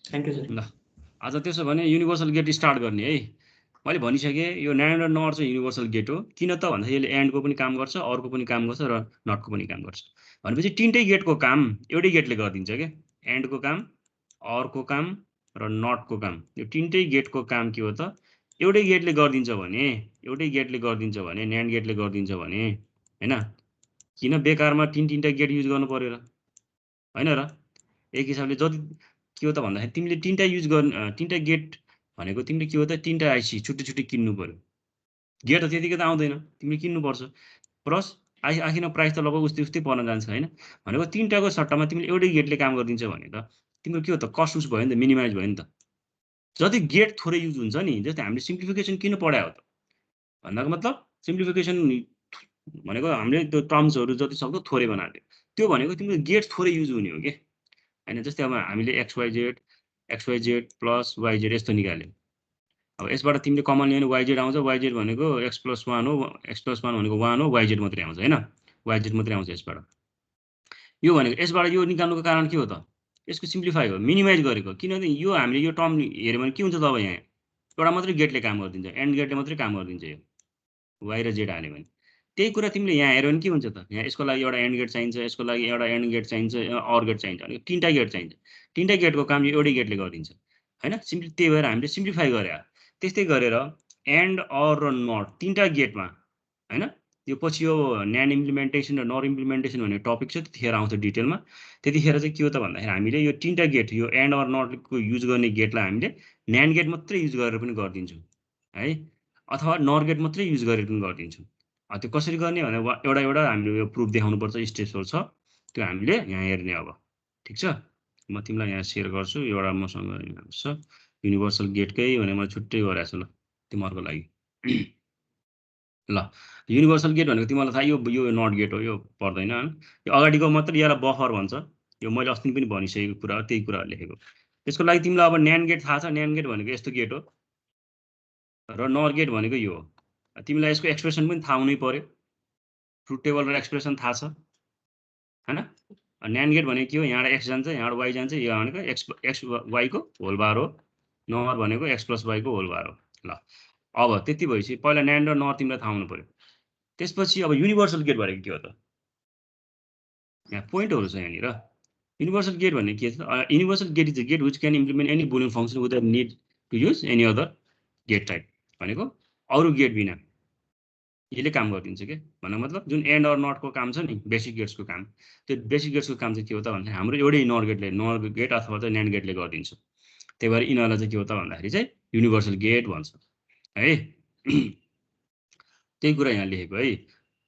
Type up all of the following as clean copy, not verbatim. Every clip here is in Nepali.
Thank you sir. ल आज त्यसो भने युनिभर्सल गेट स्टार्ट गर्ने है। मैले भनिसकेँ यो NAND र NOR चाहिँ युनिभर्सल गेट हो। किन त भन्दा यसले एन्डको पनि काम गर्छ, अरको पनि काम गर्छ र नटको पनि काम गर्छ। भनेपछि तिनटै गेटको काम एउटै गेटले गरिदिन्छ के। एन्डको काम, अरको काम र नटको काम। यो तिनटै गेटको काम के हो त एउटै गेटले गरिदिन्छ भने, NAND गेटले गरिदिन्छ भने हैन, किन बेकारमा तीनटा गेट युज गर्नु पर्यो र हैन र। एक हिसाबले जति के हो त भन्दाखेरि तिमीले तीनटा युज गर्न तीनटा गेट भनेको तिमीले के हो त तीनटा आइसी छुट्टै छुट्टै किन्नु पर्यो। गेट त त्यतिकै त आउँदैन, तिमीले किन्नुपर्छ। प्लस आखिरमा प्राइस त लगभग उस्तै पर्न जान्छ हैन। भनेको तीनटाको सट्टामा तिमीले एउटै गेटले काम गरिदिन्छ भने त तिम्रो के हो त कस्ट उस भयो नि त, मिनिमाइज भयो नि त। जति गेट थोरै युज हुन्छ नि, जस्तै हामीले सिम्प्लिफिकेसन किन पढायो त भन्दाको मतलब सिम्प्लिफिकेसन भनेको हामीले त्यो टर्म्सहरू जति सक्दो थोरै बनाएको त्यो भनेको तिम्रो गेट थोरै युज हुने हो के हैन। जस्तै अब हामीले XYZ प्लस YZ यस्तो निकाल्यो। अब यसबाट तिमीले कमन लियो भने YZ आउँछ। YZ भनेको x+1 हो, x+1 भनेको 1 हो, YZ मात्रै आउँछ हैन, YZ मात्रै आउँछ यसबाट। यो भनेको यसबाट यो निकाल्नुको कारण के हो त, यसको सिम्प्लिफाई हो, मिनिमाइज गरेको। किनभने यो हामीले यो टर्म हेर्यो भने के हुन्छ त अब यहाँ एउटा मात्रै गेटले काम गरिदिन्छ, एन्ड गेटले मात्रै काम गरिदिन्छ यो Y र Z हाल्यो भने। त्यही कुरा तिमीले यहाँ हेर्यो भने के हुन्छ त, यहाँ यसको लागि एउटा एन्ड गेट चाहिन्छ, यसको लागि एउटा एन्ड गेट चाहिन्छ, अर गेट चाहिन्छ, अनि तीनटा गेट चाहिन्छ। तीनटा गेटको काम यो एउटै गेटले गरिदिन्छ हैन। त्यही भएर हामीले सिम्प्लिफाई गरे। त्यस्तै गरेर एन्ड अर र नट तीनटा गेटमा हैन। यो पछि यो NAND इम्प्लिमेन्टेसन र NOR इम्प्लिमेन्टेसन भन्ने टपिक छ, त्यतिखेर आउँछ डिटेलमा। त्यतिखेर चाहिँ के हो त भन्दाखेरि हामीले यो तीनटा गेट यो एन्ड अर नटको युज गर्ने गेटलाई हामीले NAND गेट मात्रै युज गरेर पनि गरिदिन्छौँ है, अथवा NOR गेट मात्रै युज गरेर पनि गरिदिन्छौँ। त्यो कसरी गर्ने भने एउटा एउटा हामीले यो प्रुफ देखाउनुपर्छ, स्टेप्सहरू छ त्यो हामीले यहाँ हेर्ने। अब ठिक छ, म तिमीलाई यहाँ सेयर गर्छु। एउटा मसँग छ युनिभर्सल गेटकै भने मैले छुट्टै गरेको छु ल तिमीहरूको लागि। ल युनिभर्सल गेट भनेको तिमीलाई थाहा यो नट गेट हो, यो पर्दैन हैन। यो अगाडिको मात्रै यसलाई बफर भन्छ। यो मैले अस्ति पनि भनिसकेको कुरा हो, त्यही कुरा लेखेको। त्यसको लागि तिमीलाई अब NAND गेट थाहा छ। NAND गेट भनेको यस्तो गेट हो र NOR गेट भनेको यो हो। तिमीलाई यसको एक्सप्रेसन पनि थाहा हुनै पर्यो, ट्रुथ टेबल र एक्सप्रेसन थाहा छ हैन। NAND गेट भनेको के हो, यहाँबाट x जान्छ, यहाँबाट y जान्छ, यो भनेको x y को होल बार हो, NOR भनेको x+y को होल बार हो। ल अब त्यति भएपछि पहिला NAND र NOR तिमीलाई थाहा हुनु पर्यो। त्यसपछि अब युनिभर्सल गेट भनेको के हो त, यहाँ पोइन्टहरू छ यहाँनिर। युनिभर्सल गेट भनेको के छ, universal gate is a gate which can implement any Boolean function without need to use any other gate type. भनेको अरू गेट बिना यसले काम गरिदिन्छ के। भन्नु मतलब जुन एन्ड अर नटको काम छ नि, बेसिक गेट्सको काम, त्यो बेसिक गेट्सको काम चाहिँ के हो त भन्दाखेरि हाम्रो एउटै NOR गेट अथवा चाहिँ NAND गेटले गरिदिन्छ। त्यही भएर यिनीहरूलाई चाहिँ के हो त भन्दाखेरि चाहिँ युनिभर्सल गेट भन्छ है। त्यही कुरा यहाँ लेखेको है।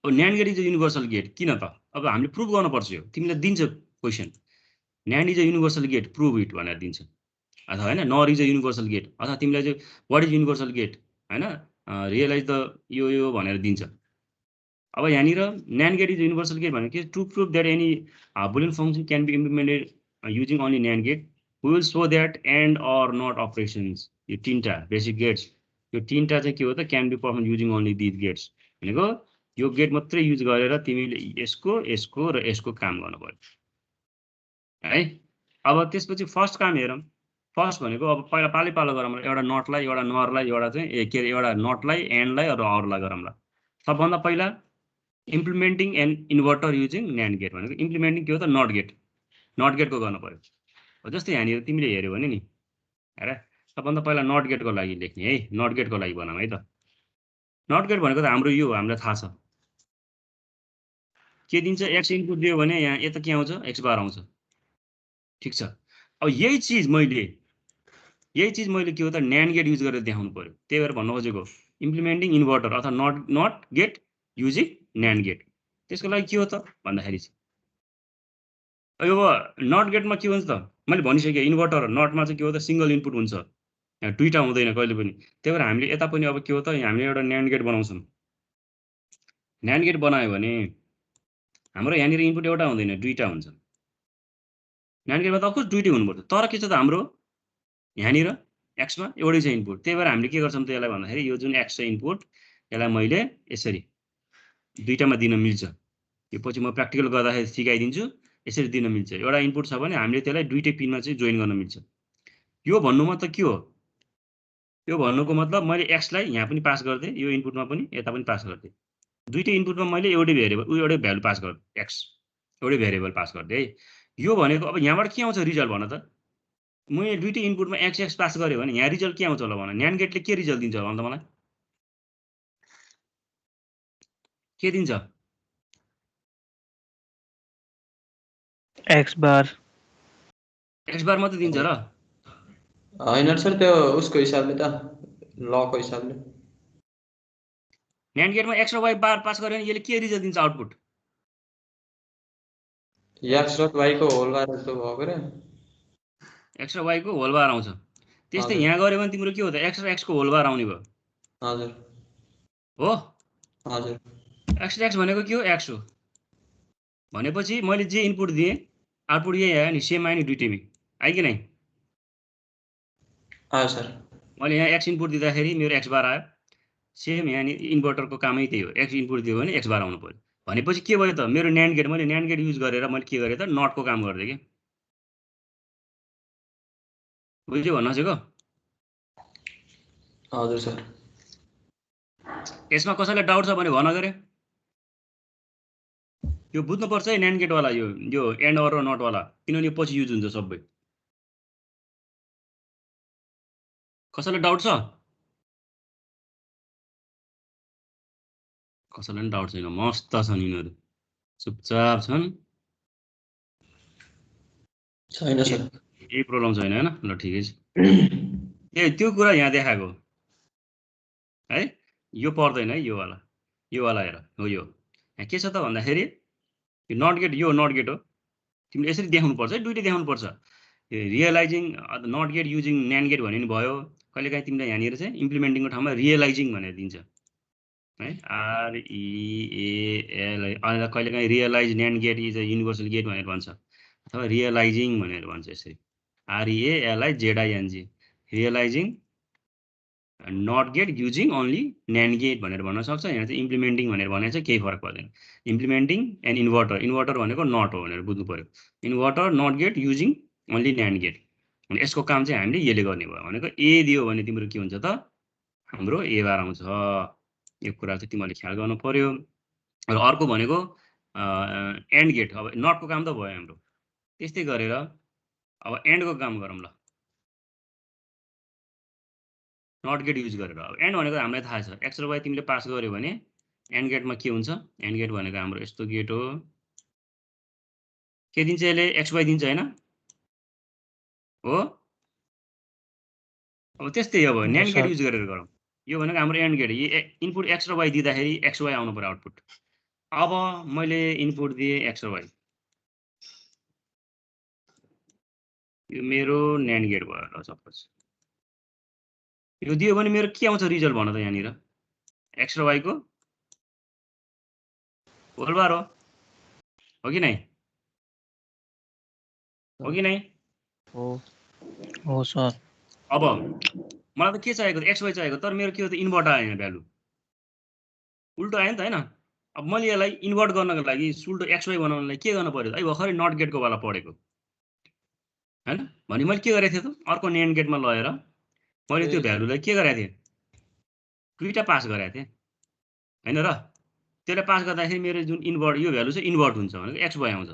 अब NAND gate is a universal gate किन त, अब हामीले प्रुभ गर्नुपर्छ। यो तिमीलाई दिन्छ question, NAND is a universal gate prove it भनेर दिन्छ, अथवा होइन NOR is a universal gate, अथवा तिमीलाई चाहिँ वाट इज युनिभर्सल गेट होइन, रियलाइज द यो भनेर दिन्छ। अब यहाँनिर NAND gate is universal gate भनेको to prove that any Boolean function can be implemented using only NAND gate, we will so that and or not operations. यो तिनवटा बेसिक गेट्स, यो तिनवटा चाहिँ के हो त can be perform using only these gates. भनेको यो गेट मात्रै युज गरेर तिमीले यसको यसको र यसको काम गर्नु पर्यो है। अब त्यसपछि फर्स्ट काम हेरौँ। फर्स्ट भनेको अब पहिला पालै पालो गरौँ, एउटा नटलाई, एउटा नरलाई, एउटा चाहिँ के अरे एउटा नटलाई, एन्डलाई र अरलाई गरौँला। सबभन्दा पहिला implementing an inverter using NAND gate भनेको इम्प्लिमेन्टिङ के हो त नट गेटको गर्नु पर्यो। जस्तै यहाँनिर तिमीले हेऱ्यो भने नि, हेर सबभन्दा पहिला नट गेटको लागि लेख्ने है, नट गेटको लागि बनाऊँ है त। नट गेट भनेको त हाम्रो यो हामीलाई थाहा छ के दिन्छ, एक्स इनपुट दियो भने यहाँ यता के आउँछ, x बार आउँछ। ठिक छ, अब यही चिज मैले के हो त NAND गेट युज गरेर देखाउनु पर्यो। त्यही भएर भन्नु खोजेको इम्प्लिमेन्टिङ इन्भर्टर अथवा not gate using NAND gate. त्यसको लागि के हो त भन्दाखेरि अब नट गेटमा के हुन्छ त, मैले भनिसकेँ इन्भर्टर नटमा चाहिँ के हो त सिङ्गल इनपुट हुन्छ, यहाँ दुईवटा हुँदैन कहिले पनि। त्यही भएर हामीले यता पनि अब के हो त हामीले एउटा NAND गेट बनाउँछौँ। NAND गेट बनायो भने हाम्रो यहाँनिर इनपुट एउटा हुँदैन, दुईवटा हुन्छ। NAND गेटमा त अफकोर्स दुईटै हुनुपर्छ, तर के छ त हाम्रो यहाँनिर एक्समा एउटै छ इनपुट। त्यही भएर हामीले के गर्छौँ त यसलाई भन्दाखेरि यो जुन एक्स छ इनपुट, यसलाई मैले यसरी दुईटामा दिन मिल्छ। यो पछि म प्र्याक्टिकल गर्दाखेरि सिकाइदिन्छु, यसरी दिन मिल्छ। एउटा इनपुट छ भने हामीले त्यसलाई दुईटै पिनमा चाहिँ जोइन गर्न मिल्छ। यो भन्नुमा त के हो? यो भन्नुको मतलब मैले x लाई यहाँ पनि पास गर्दै यो इनपुटमा पनि यता पनि पास गर्दै दुईटै इनपुटमा मैले एउटै भ्यालु पास गर्दै x एउटै भेरिएबल पास गर्दै है। यो भनेको अब यहाँबाट के आउँछ रिजल्ट भन त? मैले दुईटै इनपुटमा x पास गरेँ भने यहाँ रिजल्ट के आउँछ होला भन? न्यान्ड गेटले के रिजल्ट दिन्छ होला त मलाई? के दिन्छ? x बार मात्रै दिन्छ र? हैन सर त्यो उसको हिसाबले त लको हिसाबले न्यान्ड गेटमा x र y बार पास गर्यो भने यसले के रिजल्ट दिन्छ आउटपुट? x डट y को होल बार जस्तो भएको रे x र y को होल बार आउँछ। त्यस्तै यहाँ गऱ्यो भने तिम्रो के हो त? x र x को होल बार आउने भयो। हजुर हो? हजुर x र x भनेको के हो? x हो। भनेपछि मैले जे इनपुट दिएँ आउटपुट यही आयो नि, सेम आयो नि दुईटैमै। आयो कि नै? आयो सर। मैले यहाँ x इनपुट दिँदाखेरि मेरो x बार आयो। सेम यहाँ नि इन्भर्टरको कामै त्यही हो। x इनपुट दियो भने x बार आउनु पर्यो। भनेपछि के भयो त? मेरो न्यान्ड गेट मैले न्यान्ड गेट युज गरेर मैले के गरेँ त? नटको काम गर्दै के। बुझ्यो भन्न खोजेको? हजुर सर। यसमा कसैलाई डाउट छ भने भन गरे। यो बुझ्नुपर्छ है न्यान्ड गेटवाला, यो एन्ड अर र नटवाला, किनभने पछि युज हुन्छ सबै। कसैलाई डाउट छ? कसैलाई पनि डाउट छैन। मस्त छन् यिनीहरू, चुपचाप छन्। छैन सर। केही प्रब्लम छैन हैन? ल ठिकै छ। त्यो कुरा यहाँ देखाएको है, यो पर्दैन है, यो वाला हेर हो। यो यहाँ के छ त भन्दाखेरि यो नट गेट, यो नट गेट हो। तिमीले यसरी देखाउनु पर्छ है, दुईटै देखाउनु पर्छ। Realizing not gate using NAND gate भन्ने भयो। कहिलेकाहीँ तिमीलाई यहाँनिर चाहिँ इम्प्लिमेन्टिङको ठाउँमा रियलाइजिङ भनेर दिन्छ है, REAL। अनि कहिलेकाहीँ realize NAND gate is a universal gate भनेर भन्छ, अथवा रियलाइजिङ भनेर भन्छ। यसरी REALIZING, realizing not gate using only NAND gate भनेर भन्न सक्छ। यहाँ चाहिँ इम्प्लिमेन्टिङ भनेर भनेको चाहिँ केही फरक पर्दैन। इम्प्लिमेन्टिङ एन्ड इन्भर्टर भनेको नट हो भनेर बुझ्नु पर्यो। Inverter not gate using only NAND gate, अनि यसको काम चाहिँ हामीले यसले गर्ने भयो। भनेको ए दियो भने तिम्रो के हुन्छ त? हाम्रो ए बार आउँछ। यो कुरा चाहिँ तिमीहरूले ख्याल गर्नु पर्यो। र अर्को भनेको एन्ड गेट। अब नटको काम त भयो हाम्रो। त्यस्तै गरेर अब एन्डको काम गरौँ ल। नट गेट युज गरेर अब एन्ड भनेको हामीलाई थाहा छ, एक्स र वाइ तिमीले पास गर्यो भने एन्ड गेटमा के हुन्छ? एन्ड गेट भनेको हाम्रो यस्तो गेट हो। के दिन्छ यसले? एक्स वाइ दिन्छ हैन? हो? अब त्यस्तै अब न्यान्ड गेट युज गरेर गरौँ। यो भनेको हाम्रो एन्ड गेट। इनपुट एक्स र वाइ दिँदाखेरि एक्स वाइ आउनु पर्यो आउटपुट। अब मैले इनपुट दिएँ एक्स र वाइ, यो मेरो न्यान्ड गेट भयो ल सपोज। यो दियो भने मेरो के आउँछ रिजल्ट भन त? यहाँनिर एक्स र वाइ को होल बार हो कि नै? हो कि नै? हो सर। अब मलाई त के चाहिएको? एक्स वाइ चाहिएको, तर मेरो के हो त? इन्भर्ट आयो यहाँ भ्यालु, उल्टो आयो नि त हैन? अब मैले यसलाई इन्भर्ट गर्नको लागि उल्टो एक्स वाइ बनाउनलाई के गर्नु पर्यो? है भर्खरै नट गेटको वाला पढेको हैन? भने मैले के गरेको थिएँ त? अर्को न्यान्ड गेटमा लगेर मैले त्यो भ्यालुलाई के गरेको थिएँ? दुईटा पास गरेको थिएँ हैन र? त्यसलाई पास गर्दाखेरि मेरो जुन इन्भर्ट यो भ्यालु चाहिँ इन्भर्ट हुन्छ भनेको एक्स वाइ आउँछ।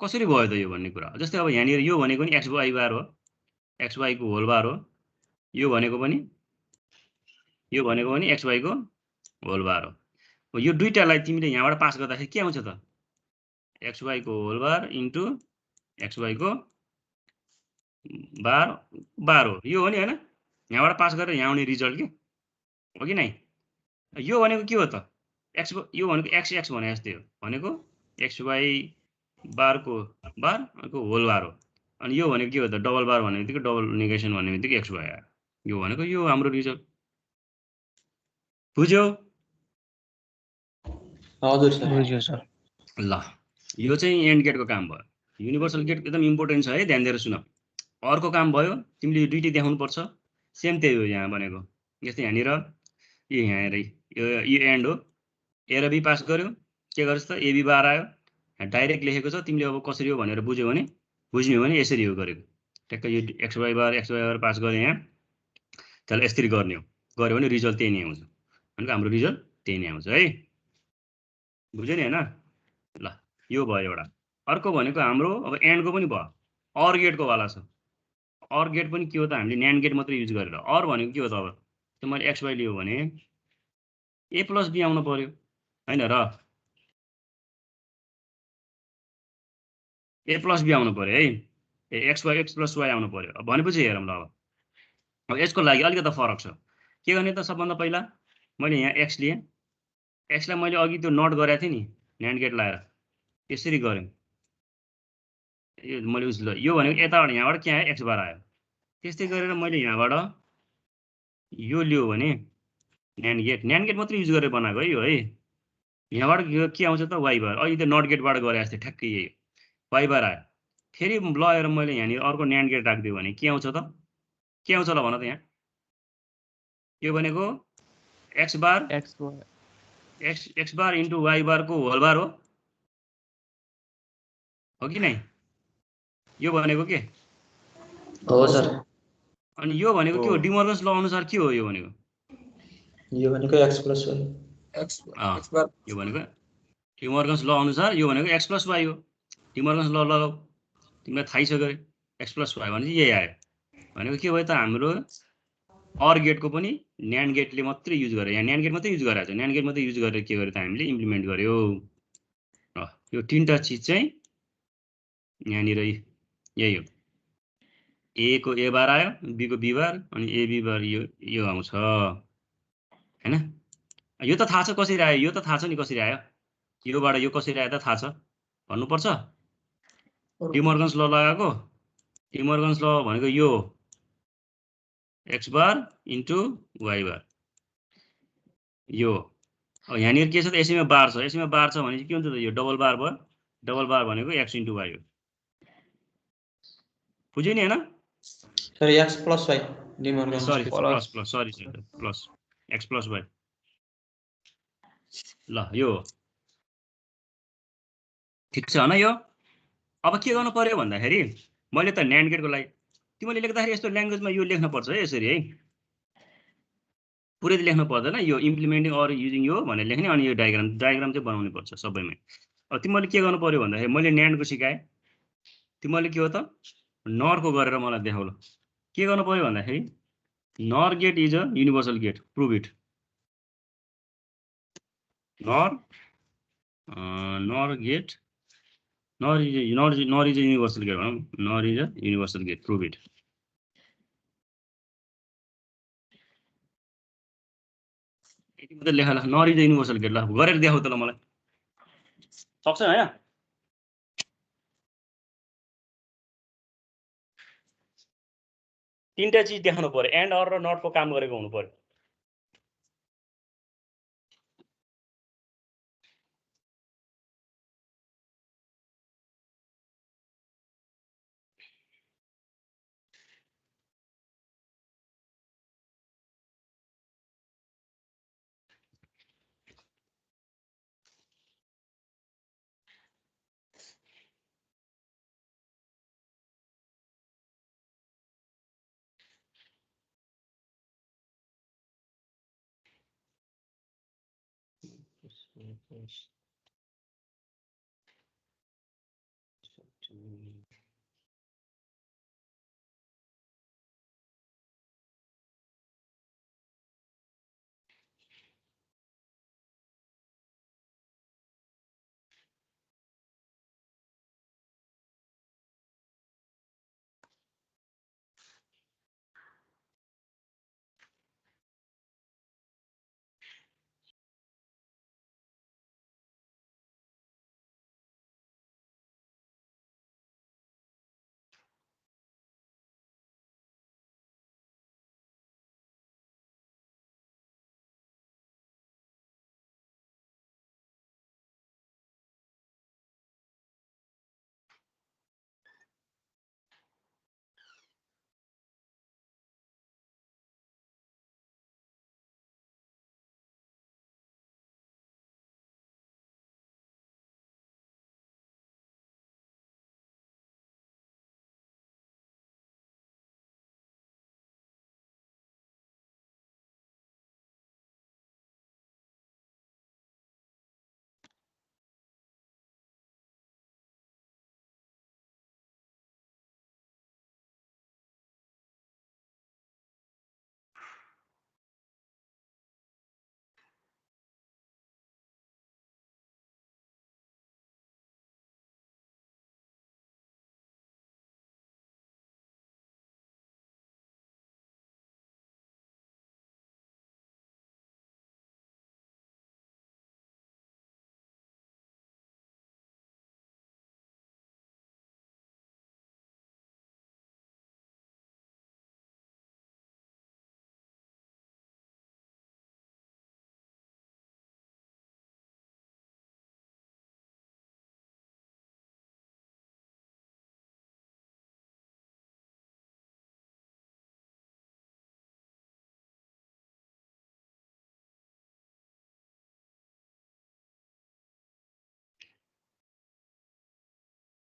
कसरी भयो त यो भन्ने कुरा? जस्तै अब यहाँनिर यो भनेको नि एक्स वाइ बार हो, एक्स वाइ को होल बार हो। यो भनेको पनि एक्स वाइ को होल बार हो। यो दुईटालाई तिमीले यहाँबाट पास गर्दाखेरि के आउँछ त? एक्स वाइ को whole bar into X Y को बार हो। यो हो नि हैन? यहाँबाट पास गरेर यहाँ आउने रिजल्ट के हो कि नै? यो भनेको के हो त? एक्स, यो भनेको एक्स एक्स भने जस्तै हो। भनेको एक्स वाइ बारको होल बार हो। अनि यो भनेको के हो त? डबल बार भन्ने बित्तिकै, डबल नेगेसन भन्ने बित्तिकै एक्स वाइ आयो। यो भनेको यो हाम्रो रिजल्ट। बुझ्यो? हजुर सर। बुझ्यो सर। ल यो चाहिँ एन्ड गेटको काम भयो। युनिभर्सल गेट एकदम इम्पोर्टेन्ट छ है, ध्यान दिएर सुन। अर्को काम भयो, तिमीले यो दुईटै देखाउनु पर्छ। सेम त्यही हो यहाँ भनेको। जस्तै यहाँनिर यो यहाँ हेर, यो एन्ड हो। ए र बी पास गर्यो, के गर्छ त? एबी बार आयो। डाइरेक्ट लेखेको छ, तिमीले अब कसरी हो भनेर बुझ्यो भने बुझ्ने हो भने यसरी हो गरेको। ट्याक्कै यो एक्स वाई बार पास गरेँ यहाँ त्यसलाई यसरी गर्ने हो गऱ्यो भने रिजल्ट त्यही नै आउँछ भनेको हाम्रो रिजल्ट त्यही नै आउँछ है बुझ्यो नि होइन ल यो भयो एउटा अर्को भनेको हाम्रो अब एन्डको पनि भयो अर गेटको वाला छ अर गेट पनि के हो त हामीले न्यान्ड गेट मात्रै युज गरेर अर भनेको के हो त अब त्यो मैले एक्स वाई लियो भने ए प्लस बी आउनु पर्यो होइन र ए प्लस बी आउनु पर्यो है ए एक्स प्लस वाई आउनु पर्यो भनेपछि हेरौँ ल अब यसको लागि अलिकति फरक छ के गर्ने त सबभन्दा पहिला मैले यहाँ एक्स लिएँ एक्सलाई मैले अघि त्यो नट गरेको थिएँ नि न्यान्ड गेट लाएर यसरी गऱ्यौँ यो मैले उस यो भनेको यताबाट यहाँबाट के आयो एक्स बार आयो त्यस्तै गरेर मैले यहाँबाट यो लियो भने न्यान्ड गेट मात्रै युज गरेर बनाएको है यो है यहाँबाट यो के आउँछ त वाइ बार अहिले त नट गेटबाट गरे जस्तै ठ्याक्कै यही वाइ बार आयो फेरि लगेर मैले यहाँनिर अर्को न्यान्ड गेट राखिदियो भने के आउँछ त के आउँछ ल भन त यहाँ यो भनेको एक्स बार इन्टु वाइ बारको होल बार हो कि नै यो भनेको के हो सर अनि यो भनेको के हो डिमर्गन्स ल अनुसार के हो यो भनेको एक्स प्लस वाई यो भनेको डिमर्गन्स ल अनुसार यो भनेको एक्स प्लस वाई हो डिमर्गन्स ल लगाऊ तिमीलाई थाहै छ गरे एक्स प्लस वाई भनेपछि यही आयो भनेको के भयो त हाम्रो अर गेटको पनि न्यान्ड गेटले मात्रै युज गरेर यहाँ न्यान्ड गेट मात्रै युज गरेको छ न्यान्ड गेट मात्रै युज गरेर के गर्यो त हामीले इम्प्लिमेन्ट गर्यो यो तीनटा चिज चाहिँ यहाँनिर यही हो ए को ए बार आयो बी को बी बार अनि ए बी बार यो आउँछ हैन यो त थाहा छ कसरी आयो यो त थाहा छ नि कसरी आयो योबाट यो कसरी आयो त थाहा छ भन्नुपर्छ डिमर्गन्स ल लगाएको डिमर्गन्स ल भनेको यो एक्स बार इन्टु वाइ बार यो यहाँनिर के छ त यसैमा बार छ भने के हुन्छ त यो डबल बार भयो डबल बार भनेको एक्स इन्टु वाइ हो बुझ्यो नि होइन sir X plus Y De Morgan's सरी प्लस सरी प्लस एक्स प्लस वाई ल यो ठिक छ होइन यो अब के गर्नु पर्यो भन्दाखेरि मैले त न्यान्ड गेटको लागि तिमीले लेख्दाखेरि यस्तो ल्याङ्ग्वेजमा यो लेख्नुपर्छ है यसरी है पुरै लेख्नु पर्दैन यो इम्प्लिमेन्टिङ अर युजिङ यो भनेर लेख्ने अनि यो डायग्राम चाहिँ बनाउनु पर्छ सबैमै अब तिमीले के गर्नु पर्यो भन्दाखेरि मैले न्यान्डको सिकाएँ तिमीले के हो त नरको गरेर मलाई देखाउ ल के गर्नु पर्यो भन्दाखेरि NOR gate is a universal gate prove it NOR gate NOR is a universal gate भनौँ NOR is a universal gate prove it यति मात्रै लेख ल NOR is a universal gate ल गरेर देखाउ त ल मलाई सक्छ होइन तीनटा चिज देखाउनु पर्यो एन्ड अर र नटको काम गरेको हुनु पर्यो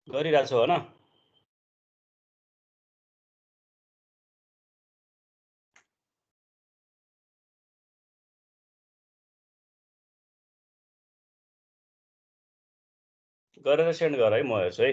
गरिरहेको छु होइन गरेर सेन्ड गर है म हेर्छु है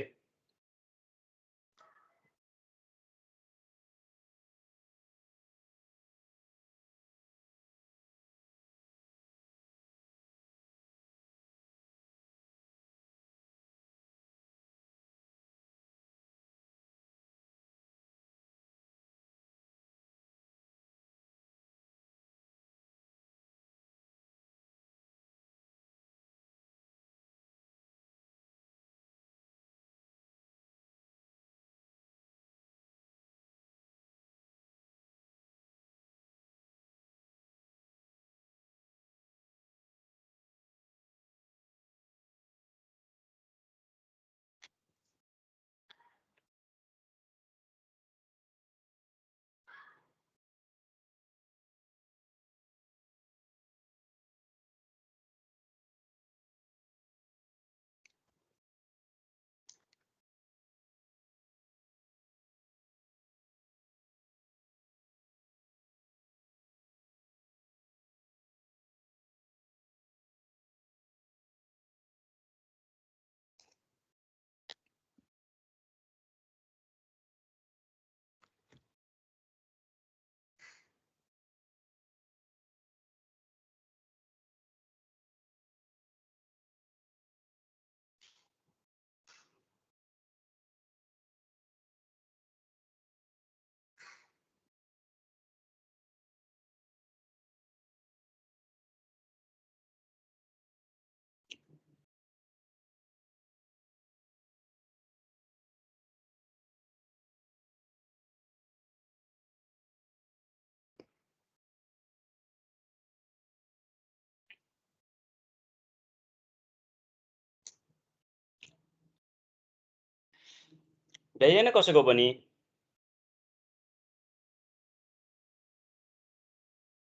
ल्याइएन कसैको पनि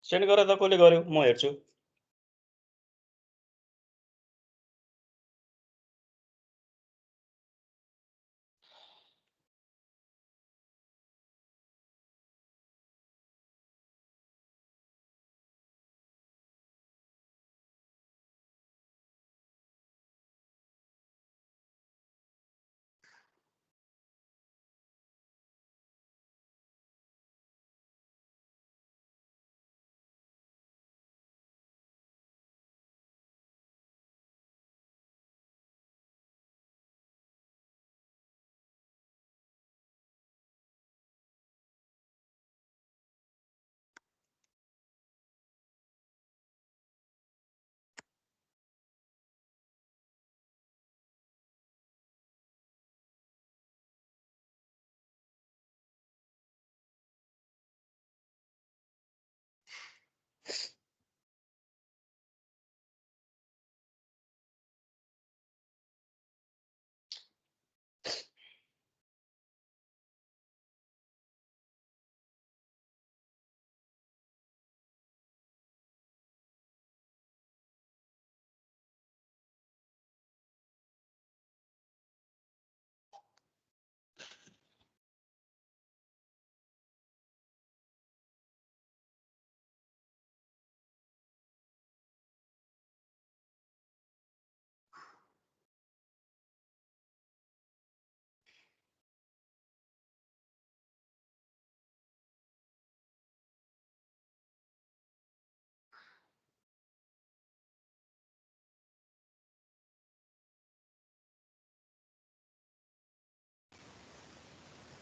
सेन्ड गरेर त कसले गर्यो म हेर्छु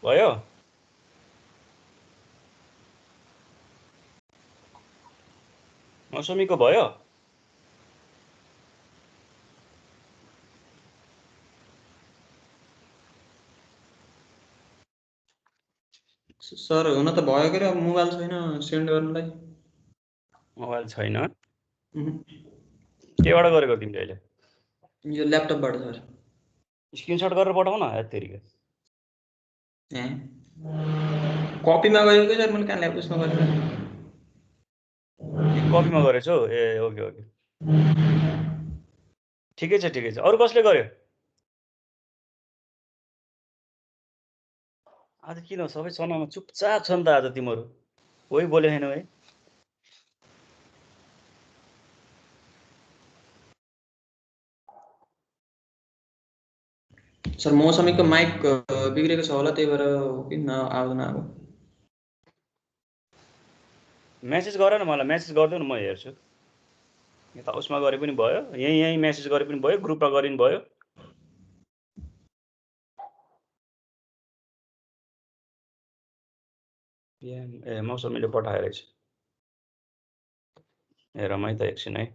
भयो मौसमीको भयो सर हुन त भयो के अब मोबाइल छैन सेन्ड गर्नलाई मोबाइल छैन उहुँ। केबाट गरेको तिमीले अहिले यो ल्यापटपबाट सर स्क्रिनसट गरेर पठाउ न हेत्तेरिका ए कपीमा गरेको कि सर मैले कहाँ ल्याप उसमा गरेको कपीमा गरेछौ ए ओके ओके ठिकै छ अरू कसले गर्यो आज किन सबै चनामा चुपचाप छन् त आज तिमीहरू कोही बोले छैन है सर मौसमीको माइक बिग्रेको छ होला, त्यही भएर किन आवाज नआएको। मेसेज गर न मलाई, मेसेज गरिदेऊ न म हेर्छु। यता उसमा गरे पनि भयो, यही मेसेज गरे पनि भयो, ग्रुपमा गरे पनि भयो। ए मौसमीले पठाएर रहेछ। हेर म त एकछिन है।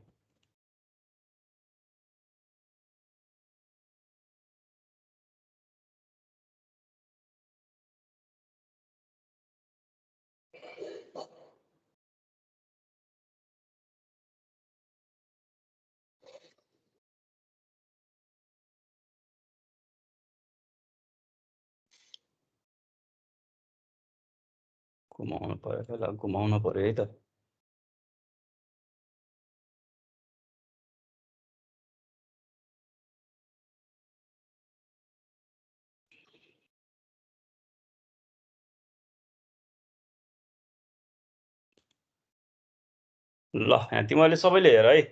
घुमाउनु पर्यो होला, घुमाउनु पर्यो है त। ल यहाँ तिमीहरूले सबैले हेर है,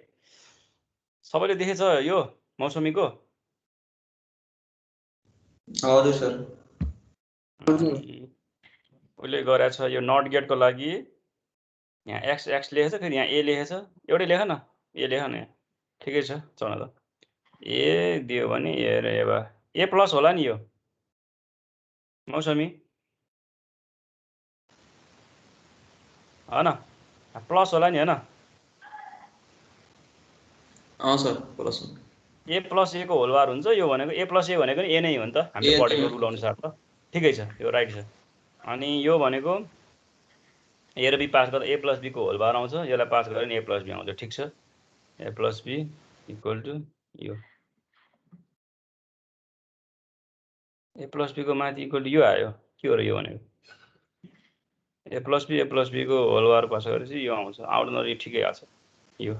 सबैले देखेछ यो मौसमीको? हजुर सर। उसले गरेछ यो नट गेटको लागि यहाँ एक्स एक्स लेखेछ, फेरि यहाँ ए लेखेछ। एउटै लेख न, ए लेख न यहाँ, ठिकै छ चढ त। ए दियो भने ए र ए भयो, ए प्लस होला नि यो मौसमी, होइन प्लस होला नि, होइन? सर प्लस ए प्लस ए को होल बार हुन्छ। यो भनेको ए प्लस ए भनेको ए नै हो नि त, हामीले पढेको रुल अनुसार त। ठिकै छ, यो राइट छ। अनि यो भनेको ए र बी पास गर्दा ए प्लस बीको होल बार आउँछ, यसलाई पास गऱ्यो भने ए प्लस बी आउँछ। ठिक छ, ए प्लस बी इक्वल टु यो ए प्लस बीको माथि इक्वल टु यो आयो। के हो र यो भनेको? ए प्लस बीको होल बार पास गरेपछि यो आउँछ। आउँदैन यो ठिकै आएको छ। यो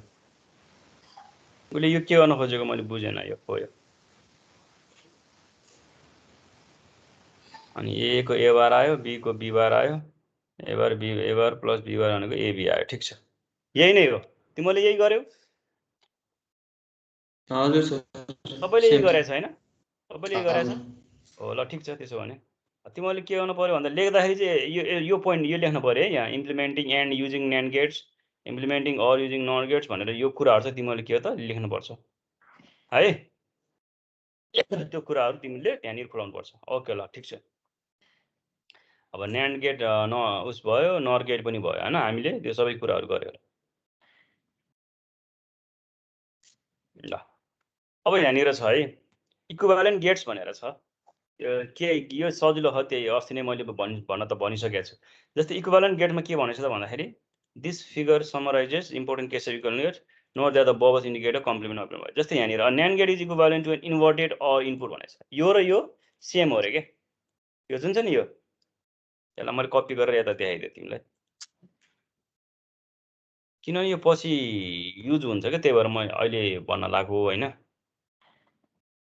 उसले यो के गर्न खोजेको मैले बुझेन। यो हो यो, अनि ए को ए बार आयो, बी को बी बार आयो, ए बार प्लस बी बार भनेको ए बी आयो। ठिक छ, यही नै हो। तिमीले यही गर्यौ? हजुर सर, सबैले यही गरेछ होइन? सबैले यही गरेछ हो। ल ठिक छ, त्यसो भने तिमीले के गर्नु पर्यो भन्दा लेख्दाखेरि चाहिँ यो पोइन्ट यो लेख्नु पर्यो है। यहाँ implementing and using NAND gates, implementing OR using NOT gates भनेर यो कुराहरू चाहिँ तिमीले के हो त लेख्नुपर्छ है। त्यो कुराहरू तिमीले त्यहाँनिर खुलाउनु पर्छ। ओके ल ठिक छ। अब न्यान्ड गेट उस भयो, नर गेट पनि भयो होइन, हामीले त्यो सबै कुराहरू गर्यो। ल अब यहाँनिर छ है इक्विभ्यालेन्ट गेट्स भनेर छ। के यो सजिलो हो, त्यही अस्ति नै मैले भन्न त भनिसकेको छु। जस्तै इक्विभ्यालेन्ट गेटमा के भनेको छ त भन्दाखेरि this figure summarises important case of equivalent gate, note that the bubbles indicate a complement of भयो। जस्तै यहाँनिर NAND gate is equivalent to an inverted OR input भनेको छ। यो र यो सेम हो अरे के, यो जुन छ नि यो, यसलाई मैले कपी गरेर यता देखाइदिएँ तिमीलाई, किनभने यो पछि युज हुन्छ क्या, त्यही भएर म अहिले भन्न लाग्यो होइन।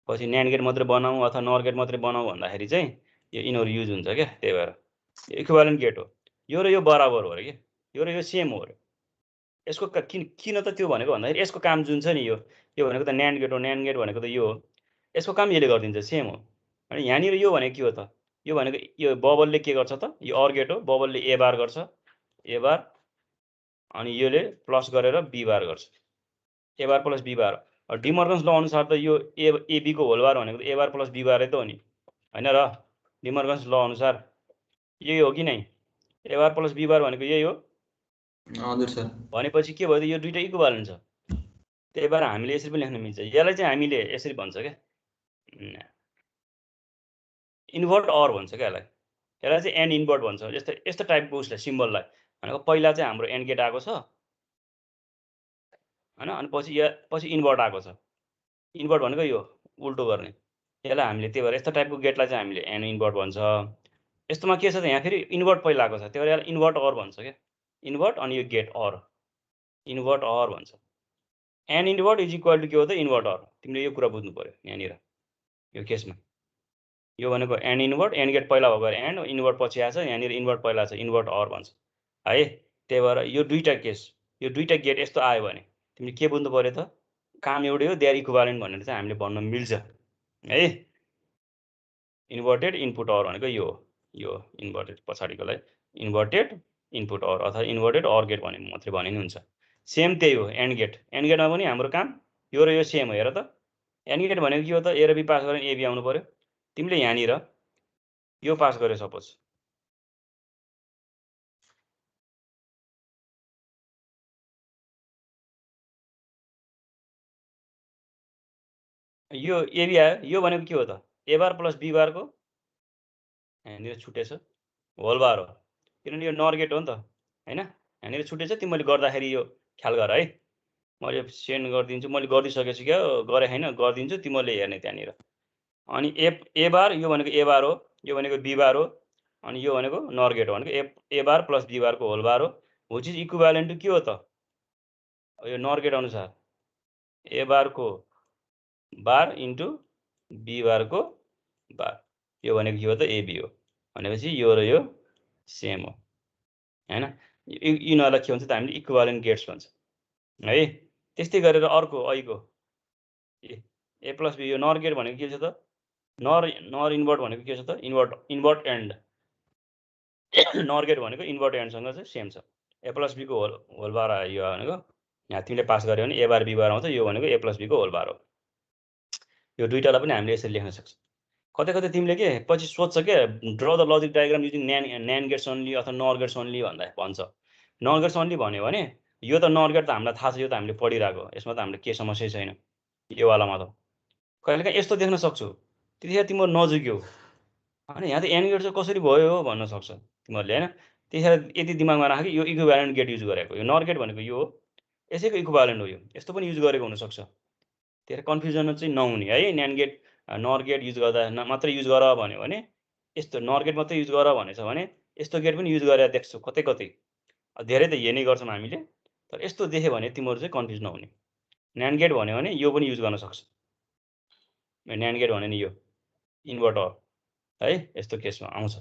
पछि न्यान्ड गेट मात्रै बनाऊ अथवा नर गेट मात्रै बनाऊ भन्दाखेरि चाहिँ यो यिनीहरू युज हुन्छ क्या, त्यही भएर इक्विभ्यालेन्ट गेट हो। यो र यो बराबर हो अरे कि, यो र यो सेम हो अरे। यसको किन त त्यो भनेको भन्दाखेरि यसको काम जुन छ नि यो भनेको त न्यान्ड गेट हो। न्यान्ड गेट भनेको त यो हो, यसको काम यसले गरिदिन्छ, सेम हो। अनि यहाँनिर यो भनेको के हो त, यो भनेको यो बबलले के गर्छ त, यो अर गेट हो, बबलले ए बार गर्छ, ए बार, अनि योले प्लस गरेर बी बार गर्छ, ए बार प्लस बी बार। डिमर्गन्स ल अनुसार त यो एबीको होल बार भनेको ए बार प्लस बी बारै त हो नि, होइन र? डिमर्गन्स ल अनुसार यही हो कि नै? ए बार प्लस बी बार भनेको यही हो। हजुर सर। भनेपछि के भयो त, यो दुइटा इक्विभ्यालेन्ट छ, त्यही भएर हामीले यसरी पनि लेख्न मिल्छ। यसलाई चाहिँ हामीले यसरी भन्छ क्या, इन्भर्ट अर भन्छ क्या यसलाई। यसलाई चाहिँ एन्ड इन्भर्ट भन्छ। यस्तो टाइपको उसलाई सिम्बललाई भनेको पहिला चाहिँ हाम्रो एन्ड गेट आएको छ होइन, अनि पछि इन्भर्ट आएको छ। इन्भर्ट भनेको यो उल्टो गर्ने, यसलाई हामीले त्यही भएर यस्तो टाइपको गेटलाई चाहिँ हामीले एन्ड इन्भर्ट भन्छ। यस्तोमा के छ त, यहाँ फेरि इन्भर्ट पहिला आएको छ, त्यही भएर यसलाई इन्भर्ट अर भन्छ क्या, इन्भर्ट अनि यो गेट अर, इन्भर्ट अर भन्छ। And invert is equal to के हो त, इन्भर्ट अर। तिमीले यो कुरा बुझ्नु पर्यो यहाँनिर यो केसमा। यो भनेको एन्ड इन्भर्ट, एन्ड गेट पहिला भएको एन्ड, इन्भर्ट पछि आएछ, यहाँनिर इन्भर्ट पहिला छ, इन्भर्ट अर भन्छ है। त्यही भएर यो दुईटा केस, यो दुईटा गेट यस्तो आयो भने तिमीले के बुझ्नु पर्यो त, काम एउटै हो, दे आर इक्विभ्यालेन्ट भनेर चाहिँ हामीले भन्न मिल्छ है। इन्भर्टेड इनपुट अर भनेको यो हो, यो इन्भर्टेड पछाडिकोलाई इन्भर्टेड इनपुट अर अथवा इन्भर्टेड अर गेट भने मात्रै भने नि हुन्छ। सेम त्यही हो एन्ड गेट, एन्ड गेटमा पनि हाम्रो काम यो र यो सेम हो। हेर त एन्ड गेट भनेको के हो त, ए र बी पास गरेर ए बी आउनु पर्यो। तिमीले यहाँनिर यो पास गर्यो सपोज, यो एबी आयो, यो भनेको के हो त, ए बार प्लस बी बारको यहाँनिर छुटेछ होल बार हो, किनभने यो नर गेट हो नि त हैन। यहाँनिर छुटेछ, तिमीले गर्दाखेरि यो ख्याल गर है। मैले सेन्ड गरिदिन्छु, मैले गरिसकेछु क्या, गरे हैन गरिदिन्छु, तिमीले हेर्ने त्यहाँनिर। अनि ए बार, यो भनेको ए बार हो, यो भनेको बी बार हो, अनि यो भनेको नर गेट हो भनेको ए बार प्लस बी बारको होल बार हो, विच इज इक्विभ्यालेन्ट टु के हो त, यो नर गेट अनुसार ए बारको बार इन्टु बी बारको बार, यो भनेको के हो त एबी हो भनेपछि यो र यो सेम हो हैन। यिनीहरूलाई के भन्छ त हामीले इक्विभ्यालेन्ट गेट्स भन्छ है। त्यस्तै गरेर अर्को अहिको ए प्लस बी, यो नर गेट भनेको के छ त, नर इन्भर्ट भनेको के छ त, इन्भर्ट एन्ड। नर गेट भनेको इन्भर्ट एन्डसँग चाहिँ सेम छ। ए प्लस बीको होल बार आयो, यो भनेको यहाँ तिमीले पास गर्यो भने ए बार बी बार आउँछ, यो भनेको ए प्लस बीको होल बार हो। यो दुईटालाई पनि हामीले यसरी लेख्न सक्छौँ। कतै कतै तिमीले के पछि सोध्छ के, draw the logic diagram using NAND gates only अथवा नर गेट्स ओन्ली भन्छ। नर गेट्स ओन्ली भन्यो भने यो त नर गेट त हामीलाई थाहा छ, यो त हामीले पढिरहेको, यसमा त हामीले के समस्या छैन यो वालामा त। कहिलेकाहीँ यस्तो देख्न सक्छु, त्यतिखेर तिम्रो नजुक्यौ अनि यहाँ त एन्ड गेट चाहिँ कसरी भयो भन्न सक्छ तिमीहरूले हैन। त्यतिखेर यति दिमागमा राख कि यो इक्विभ्यालेन्ट गेट युज गरेको, यो नर गेट भनेको यो हो, यसैको इक्विभ्यालेन्ट हो यो, यस्तो पनि युज गरेको हुनसक्छ। त्यही कन्फ्युजन चाहिँ नहुने है। न्यान्ड गेट नर गेट युज गर्दा मात्रै युज गर भन्यो भने, यस्तो नर गेट मात्रै युज गर भनेछ भने यस्तो गेट पनि युज गरेर देख्छौ कतै कतै, धेरै त हेर्ने गर्छौँ हामीले, तर यस्तो देख्यो भने तिमीहरू चाहिँ कन्फ्युज नहुने। न्यान्ड गेट भन्यो भने यो पनि युज गर्न सक्छ, न्यान्ड गेट भन्यो नि यो इन्भर्टर है, यस्तो केसमा आउँछ।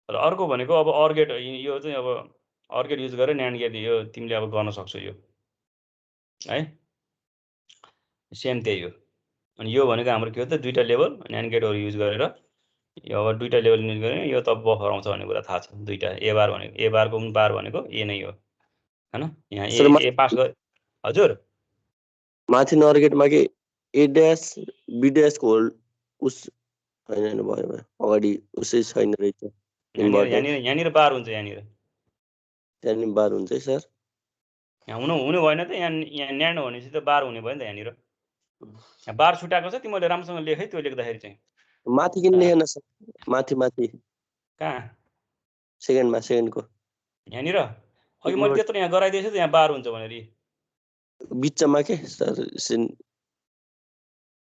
र अर्को भनेको अब अर गेट, यो चाहिँ अब अर गेट युज गरेर न्यान्ड गेट यो तिमीले अब गर्न सक्छौ यो है, सेम त्यही हो। अनि यो भनेको हाम्रो के हो त, दुईटा लेभल न्यान्ड गेटहरू युज गरेर, यो अब दुईटा लेभल युज गरेर यो त बफर आउँछ भन्ने कुरा थाहा छ। दुईटा ए बार भनेको ए बारको पनि बार भनेको ए नै हो हैन। यहाँ ए पास गर हजुर, माथि नर गेटमा के ए ड्यास बी ड्यासको होल उस हैन भयो अगाडि उसै छैन रहेछ, यहाँनिर बार हुन्छ, यहाँनिर बार हुन्छ है सर। यहाँ हुनु भएन त, यहाँ न्यान्ड भनेपछि त बार हुने भयो नि त। यहाँनिर यहाँ बार छुट्याएको छ, तिमीले राम्रोसँग लेख है। त्यो लेख्दाखेरि चाहिँ माथि किन लेखेन सर, माथि कहाँ सेकेन्डको यहाँनिर अघि मैले त्यत्रो यहाँ गराइदिएछु त, यहाँ बार हुन्छ भनेर बिचमा के सर,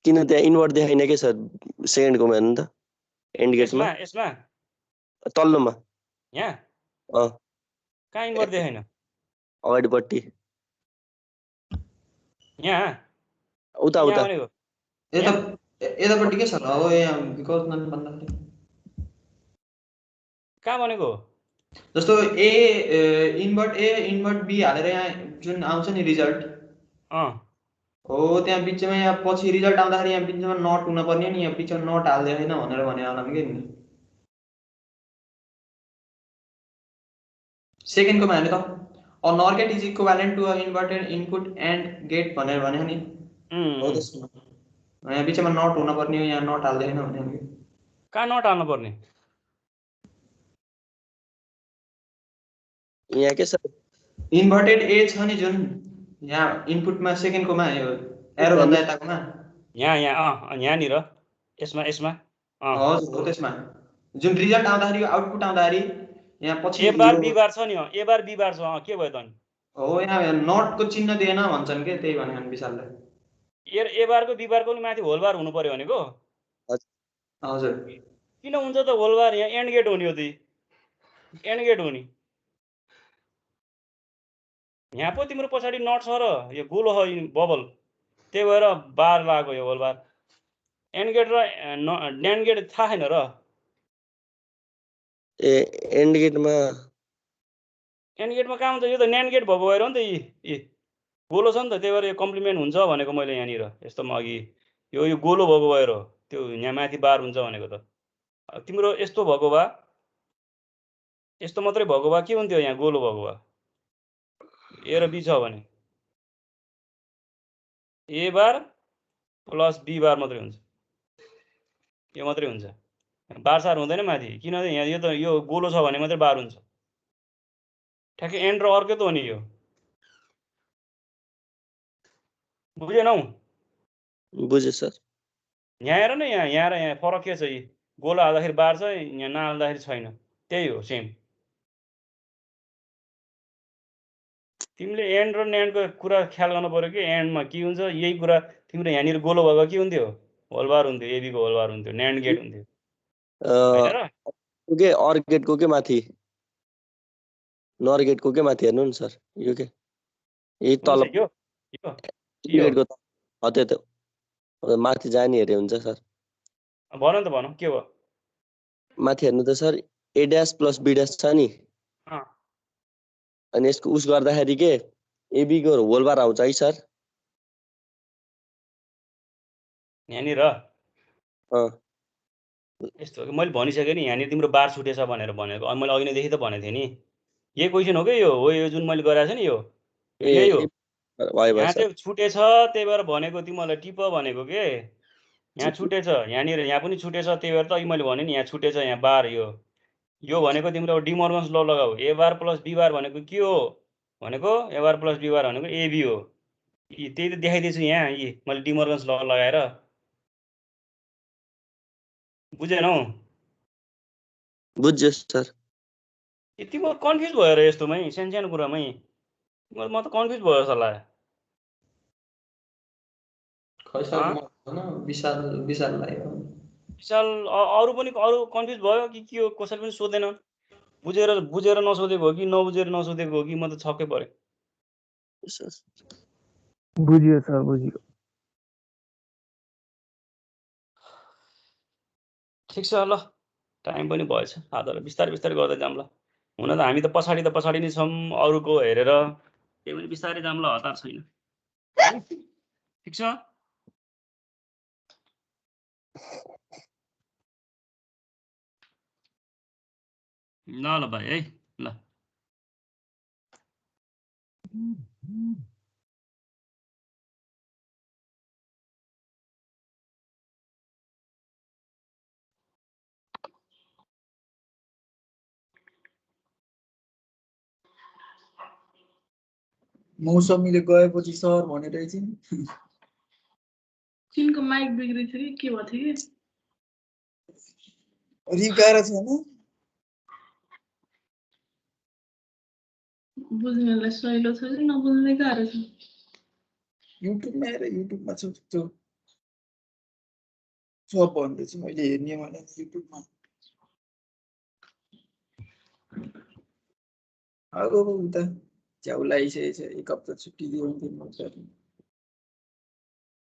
किन त्यहाँ इन्भर्ट देखाइन के सर सेकेन्डकोमा हेर्नु त, एन्ड गेटमा यसमा तल्लोमा यहाँ कहाँ इन्भर्ट देखाइन, अगाडिपट्टि यहाँ उता यतापट्टि के छ ल, अब यहाँ विकल्प भन्दाखेरि कहाँ भनेको, जस्तो ए इन्भर्ट बी हालेर यहाँ जुन आउँछ नि रिजल्ट हो, त्यहाँ बिचमा यहाँ पछि रिजल्ट आउँदाखेरि यहाँ बिचमा नट हुन पर्ने नि, यहाँ बिचमा नट हाल्दै होइन भनेर भने होला के नि। सेकेन्डकोमा हेर्नु त, a nor gate is equivalent to a inverted input and gate भनेर भने नि हो। त्यसमा यहाँ बिचमा नट हुन पर्ने हो, यहाँ नट हाल्दै होइन भने कहाँ नट हाल्नु पर्ने, यहाँ के सर इन्भर्टेड ए छ नि जुन यहाँ इनपुटमा सेकेन्डकोमा यो एरो भन्दा यताकोमा यहाँनिर यसमा हजुर हो। त्यसमा जुन रिजल्ट आउँदाखेरि आउटपुट आउँदाखेरि यहाँ पछि ए बार बी बार छ नि, ए बार बी बार छ, के भयो त अनि हो। यहाँ नटको चिन्ह दिएन भन्छन् के, त्यही भने विशालले ए बारको बी बारको पनि माथि होल बार हुनु पर्यो भनेको। हजुर किन हुन्छ त होल बार, यहाँ एन्ड गेट हो नि, यो त एन्ड गेट हो नि। यहाँ पो तिम्रो पछाडि नट छ र यो गोलो हो बबल, त्यही भएर बार लगाएको यो होल बार। एन्ड गेट र न्यान्ड गेट थाहा छैन र एन्ड गेटमा एन्ड गेटमा कहाँ हुन्छ यो त न्यान्ड गेट भएको भएर हो नि त यी गोलो छ नि त त्यही भएर यो कम्प्लिमेन्ट हुन्छ भनेको मैले यहाँनिर यस्तोमा अघि यो गोलो भएको भएर हो त्यो यहाँ माथि बार हुन्छ भनेको त तिम्रो यस्तो भएको भए यस्तो मात्रै भएको भए के हुन्थ्यो यहाँ गोलो भएको भए ए र बी छ भने ए बार प्लस बी बार मात्रै हुन्छ यो मात्रै हुन्छ बार सार हुँदैन माथि किनभने यहाँ यो त यो गोलो छ भने मात्रै बार हुन्छ ठ्याक्कै एन्ड र अर्कै त हो नि यो बुझेनौ बुझे सर यहाँ हेर न यहाँ र यहाँ फरक के छ यी गोलो हाल्दाखेरि बार छ यहाँ नहाल्दाखेरि छैन त्यही हो सेम तिमीले एन्ड र न्यान्डको कुरा ख्याल गर्नु पर्यो कि एन्डमा के हुन्छ यही कुरा तिम्रो यहाँनिर गोलो भएको के हुन्थ्यो होलबार हुन्थ्यो एबीको होलबार हुन्थ्यो न्यान्ड गेट हुन्थ्यो हैन र के अर गेटको के माथि नर गेटको के माथि हेर्नु नि सर यो के यही तल यो गेटको त्यही त माथि जाने हेरे हुन्छ सर भन त भन के भयो माथि हेर्नु त sir A dash plus B dash छ नि अनि यसको उस गर्दाखेरि के एबी को होल बार आउँछ है सर यहाँनिर यस्तो हो कि मैले भनिसकेँ नि यहाँनिर तिम्रो बार छुटेछ भनेर भनेको मैले अघि नैदेखि त भनेको थिएँ नि यही क्वेसन हो कि यो हो यो जुन मैले गराएको छु नि यो यही हो यहाँ चाहिँ छुटेछ त्यही भएर भनेको तिमीलाई टिप भनेको के यहाँ छुटेछ यहाँनिर यहाँ पनि छुटेछ त्यही भएर त अघि मैले भने नि यहाँ छुटेछ यहाँ बार यो भनेको तिम्रो डिमोर्गन्स ल लगाऊ ए बार प्लस बी बार भनेको के हो भनेको ए बार प्लस बी बार भनेको एबी हो त्यही त देखाइदिएछु यहाँ यी मैले डिमोर्गन्स ल लगाएर बुझेनौ बुझ्यो सर तिम्रो कन्फ्युज भयो र यस्तोमै सानो कुरामै म त कन्फ्युज भयो जस्तो लाग्यो विशाल अरू कन्फ्युज भयो कि के हो कसैले पनि सोधेन बुझेर नसोधेको हो कि नबुझेर नसोधेको हो कि म त छक्कै परेँ बुझियो सर बुझियो ठिक छ ल टाइम पनि भएछ आधा बिस्तारै बिस्तारै गर्दै जाऊँ ल हुन त हामी त पछाडि नै छौँ अरूको हेरेर त्यही पनि बिस्तारै जाऊँ ल हतार छैन ठिक छ ल भाइ है ल मौसमीले गएपछि सर भनेर एकछिन तिनको माइक बिग्रेको थियो कि के भएको थियो कि रिकाएर छैन बुझ्नेलाई सहिलो छ कि नबुझ्ने गाह्रो छ युट्युबमा हेर युट्युबमा छ त्यो सब भन्दैछु मैले हेर्ने भने युट्युबमा अब उता च्याउ लगाइसकेको छ एक हप्ता छुट्टी दियो भने